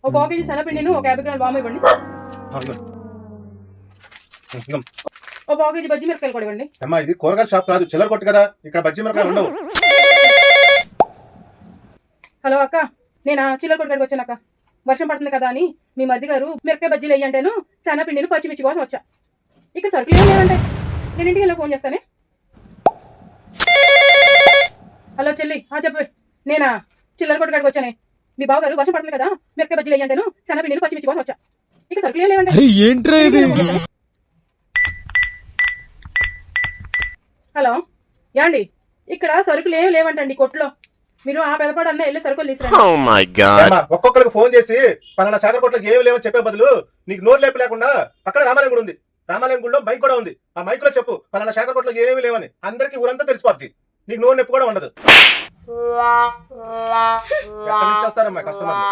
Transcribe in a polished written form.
ఒక పావు కేజీ శనగపిండిను ఒక 50 గ్రాముల వాము ఇవ్వండి. ఒక పావు కేజీ బజ్జి మిరపకాయలు కూడా ఇవ్వండి. అమ్మా ఇది కూరగాయల షాప్ కాదు, చిల్లర కొట్టు కదా, ఇక్కడ బజ్జీ మిరపకాయలు ఉండవు. హలో అక్క, నేను చిల్లర కొట్టుకాడికి వచ్చాను అక్క. వర్షం పడుతుంది కదా అని మీ మరిది గారు మిరపకాయ బజ్జీలు వేయంటేను శనగపిండిను పచ్చిమిర్చి కోసం వచ్చా. ఇక్కడ సరుకులు ఏం లేవంటే నేను ఇంటికి వెళ్ళి ఫోన్ చేస్తానే. హలో చెల్లి, చెప్పు. నేనా చిల్లర కొట్టుకాడికి వచ్చానే. మీ బావగారు వర్షం పడుతుంది కదా మిరపకాయ బజ్జీలు వేయంటేను శనగపిండిను పచ్చిమిర్చి కోసం వచ్చా. ఇక్కడ సరుకులు ఏం లేవంటే. హలో యాండి, ఇక్కడ సరుకులు ఏమి లేవంటండి కొట్లో. మీరు ఆ పెదపాడన్నా వెళ్ళి సరుకులు తీసుకురండి. ఒక్కొక్కరికి ఫోన్ చేసి పలానా శాఖ కొట్లకి ఏమి లేవని చెప్పే బదులు నీకు నోరు లేపి లేకుండా పక్కన రామాలయం గుడి ఉంది, రామాలయం గుడిలో మైక్ కూడా ఉంది. ఆ మైక్ లో చెప్పు పలానా శాఖ కొట్లకి ఏమి లేవని, అందరికి ఊరంతా తెలిసిపోద్ది. నీకు నోరు నొప్పి కూడా ఉండదు. ఎక్కడి నుంచి వస్తారమ్మా కస్టమర్లు?